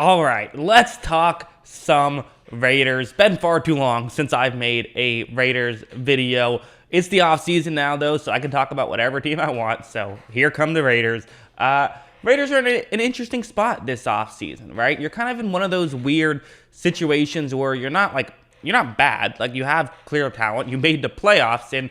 All right, let's talk some Raiders. Been far too long since I've made a Raiders video. It's the offseason now, though, so I can talk about whatever team I want. So here come the Raiders. Raiders are in an interesting spot this offseason, right? You're kind of in one of those weird situations where you're not bad. Like, you have clear talent. You made the playoffs and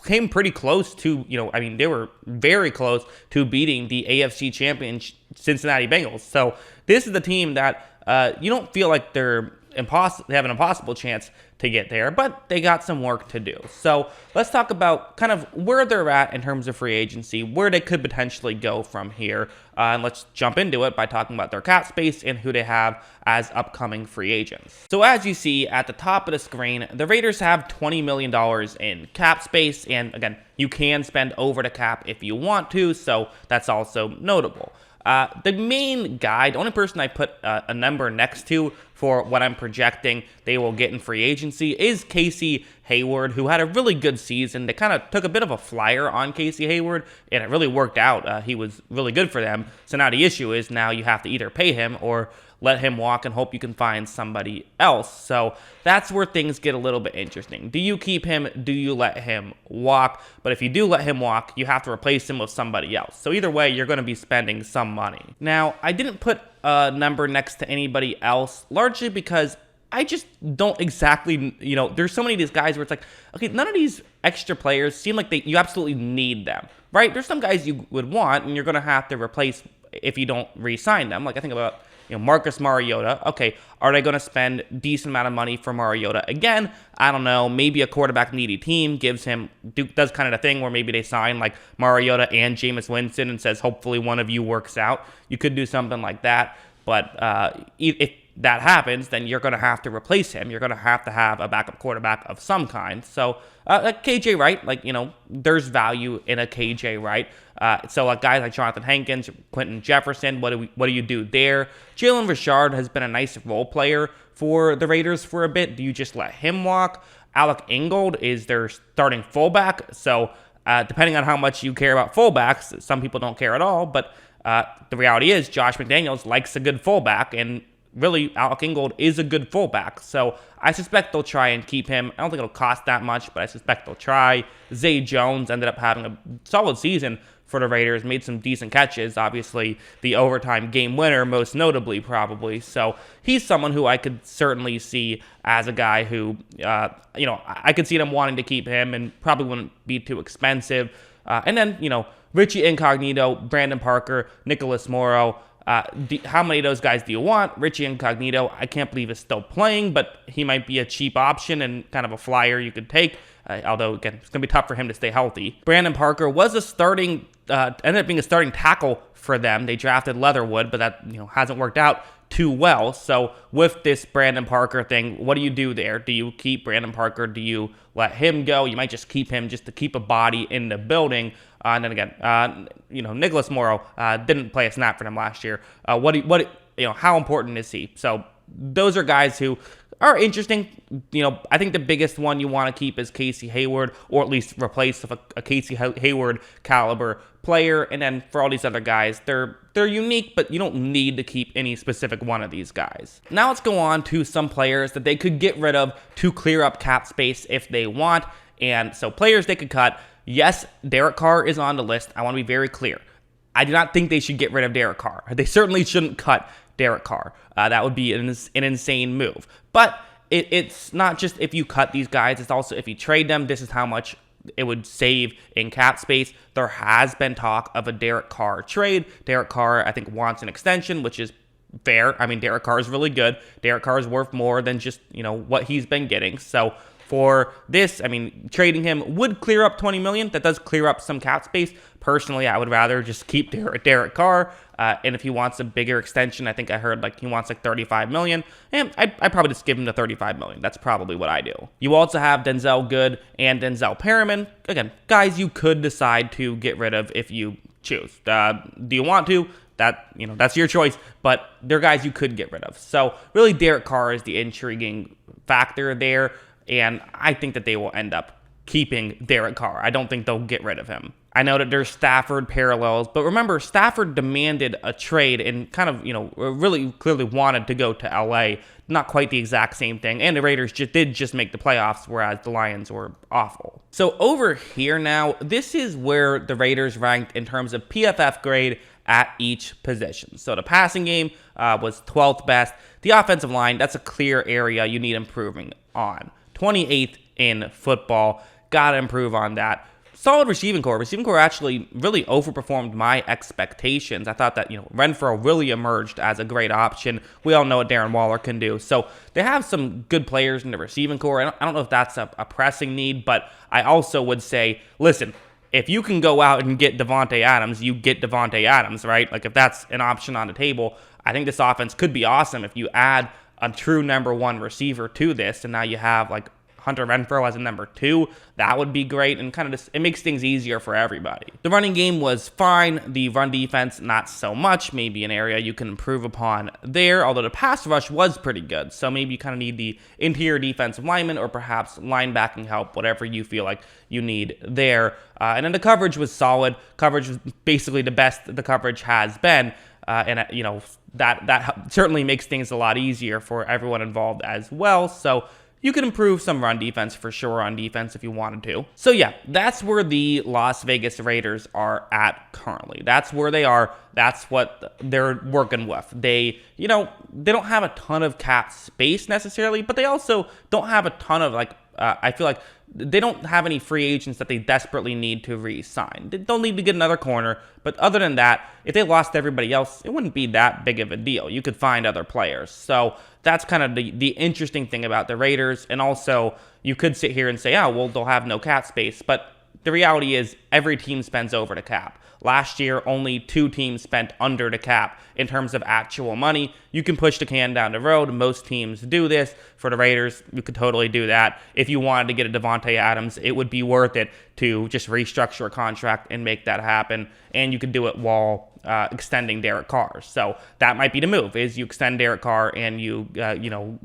came pretty close to, they were very close to beating the AFC champion Cincinnati Bengals. So this is the team that you don't feel like they have an impossible chance to get there, but they got some work to do. So let's talk about kind of where they're at in terms of free agency, where they could potentially go from here. And let's jump into it by talking about their cap space and who they have as upcoming free agents. So as you see at the top of the screen, the Raiders have $20 million in cap space. And again, you can spend over the cap if you want to, so that's also notable. The main guy, the only person I put a number next to for what I'm projecting they will get in free agency is Casey Hayward, who had a really good season. They kind of took a bit of a flyer on Casey Hayward, and it really worked out. He was really good for them. So now the issue is now you have to either pay him or let him walk and hope you can find somebody else. So that's where things get a little bit interesting. Do you keep him? Do you let him walk? But if you do let him walk, you have to replace him with somebody else. So either way, you're going to be spending some money. Now, I didn't put a number next to anybody else, largely because I just don't exactly, there's so many of these guys where it's like, okay, none of these extra players seem like you absolutely need them, right? There's some guys you would want and you're going to have to replace if you don't re-sign them. Like I think about Marcus Mariota. Okay, are they going to spend a decent amount of money for Mariota again? I don't know. Maybe a quarterback needy team does kind of the thing where maybe they sign like Mariota and Jameis Winston and says hopefully one of you works out. You could do something like that. But if that happens, then you're going to have to replace him. You're going to have a backup quarterback of some kind. So like KJ Wright, there's value in a KJ Wright. So like guys like Jonathan Hankins, Quentin Jefferson, what do you do there? Jalen Richard has been a nice role player for the Raiders for a bit. Do you just let him walk? Alec Ingold is their starting fullback. So depending on how much you care about fullbacks, some people don't care at all, but the reality is Josh McDaniels likes a good fullback, and really, Alec Ingold is a good fullback, so I suspect they'll try and keep him. I don't think it'll cost that much, but I suspect they'll try. Zay Jones ended up having a solid season for the Raiders, made some decent catches, obviously the overtime game winner, most notably, probably. So he's someone who I could certainly see as a guy who, I could see them wanting to keep him and probably wouldn't be too expensive. And then, Richie Incognito, Brandon Parker, Nicholas Morrow. How many of those guys do you want? Richie Incognito, I can't believe is still playing, but he might be a cheap option and kind of a flyer you could take. Although, again, it's going to be tough for him to stay healthy. Brandon Parker was ended up being a starting tackle for them. They drafted Leatherwood, but that hasn't worked out too well. So with this Brandon Parker thing, what do you do there? Do you keep Brandon Parker? Do you let him go? You might just keep him just to keep a body in the building. And then again, Nicholas Morrow didn't play a snap for them last year. How important is he? So those are guys who are interesting. I think the biggest one you want to keep is Casey Hayward, or at least replace with a Casey Hayward caliber player. And then for all these other guys, they're unique, but you don't need to keep any specific one of these guys. Now let's go on to some players that they could get rid of to clear up cap space if they want. And so players they could cut. Yes, Derek Carr is on the list. I want to be very clear. I do not think they should get rid of Derek Carr. They certainly shouldn't cut Derek Carr. That would be an insane move. But it's not just if you cut these guys. It's also if you trade them, this is how much it would save in cap space. There has been talk of a Derek Carr trade. Derek Carr, I think, wants an extension, which is fair. I mean, Derek Carr is really good. Derek Carr is worth more than just, what he's been getting. So for this, trading him would clear up $20 million. That does clear up some cap space. Personally, I would rather just keep Derek Carr. And if he wants a bigger extension, I think I heard he wants $35 million. And I'd probably just give him the $35 million. That's probably what I do. You also have Denzel Good and Denzel Perriman. Again, guys you could decide to get rid of if you choose. Do you want to? That's your choice. But they're guys you could get rid of. So really, Derek Carr is the intriguing factor there. And I think that they will end up keeping Derek Carr. I don't think they'll get rid of him. I know that there's Stafford parallels, but remember, Stafford demanded a trade and kind of, really clearly wanted to go to LA. Not quite the exact same thing. And the Raiders did just make the playoffs, whereas the Lions were awful. So over here now, this is where the Raiders ranked in terms of PFF grade at each position. So the passing game was 12th best. The offensive line, that's a clear area you need improving on. 28th in football. Got to improve on that. Solid receiving core. Receiving core actually really overperformed my expectations. I thought that, Renfrow really emerged as a great option. We all know what Darren Waller can do. So they have some good players in the receiving core. I don't know if that's a pressing need, but I also would say, listen, if you can go out and get Davante Adams, you get Davante Adams, right? Like if that's an option on the table, I think this offense could be awesome if you add a true number one receiver to this, and now you have like Hunter Renfrow as a number 2, that would be great, and kind of just, it makes things easier for everybody. The running game was fine. The run defense, not so much. Maybe an area you can improve upon there, although the pass rush was pretty good. So maybe you kind of need the interior defensive lineman or perhaps linebacking help, whatever you feel like you need there. And then the coverage was solid. Coverage was basically the best the coverage has been. That certainly makes things a lot easier for everyone involved as well. So you could improve some run defense for sure on defense if you wanted to. So yeah, that's where the Las Vegas Raiders are at currently. That's where they are. That's what they're working with. They don't have a ton of cap space necessarily, but they also don't have a ton of I feel like they don't have any free agents that they desperately need to re-sign. They'll need to get another corner, but other than that, if they lost everybody else, it wouldn't be that big of a deal. You could find other players. So that's kind of the interesting thing about the Raiders. And also, you could sit here and say, oh, well, they'll have no cap space. But the reality is every team spends over the cap. Last year, only 2 teams spent under the cap in terms of actual money. You can push the can down the road. Most teams do this. For the Raiders, you could totally do that. If you wanted to get a Davante Adams, it would be worth it to just restructure a contract and make that happen. And you could do it while extending Derek Carr. So that might be the move, is you extend Derek Carr and you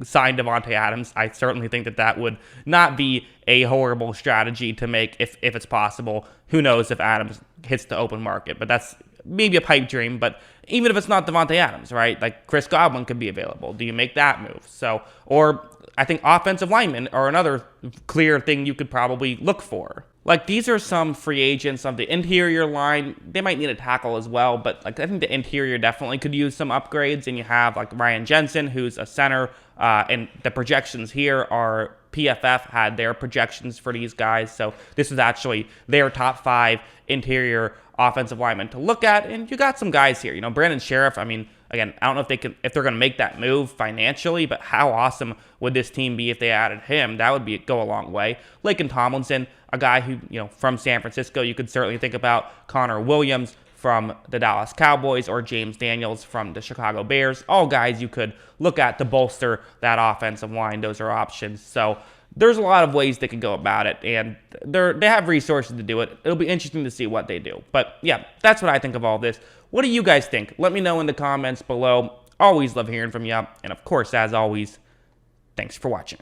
sign Davante Adams. I certainly think that would not be a horrible strategy to make if it's possible. Who knows if Adams hits the open market, but that's maybe a pipe dream. But even if it's not Davante Adams, right? Like Chris Godwin could be available. Do you make that move? So, or I think offensive linemen are another clear thing you could probably look for. Like, these are some free agents of the interior line. They might need a tackle as well, but I think the interior definitely could use some upgrades. And you have Ryan Jensen, who's a center, and the projections here are PFF had their projections for these guys. So this is actually their top 5 interior offensive linemen to look at. And you got some guys here. Brandon Sheriff, again, I don't know if they're going to make that move financially, but how awesome would this team be if they added him? That would go a long way. Laken Tomlinson, a guy who, from San Francisco, you could certainly think about. Connor Williams from the Dallas Cowboys, or James Daniels from the Chicago Bears. All guys you could look at to bolster that offensive line. Those are options. So there's a lot of ways they could go about it, and they have resources to do it. It'll be interesting to see what they do. But yeah, that's what I think of all this. What do you guys think? Let me know in the comments below. Always love hearing from you. And of course, as always, thanks for watching.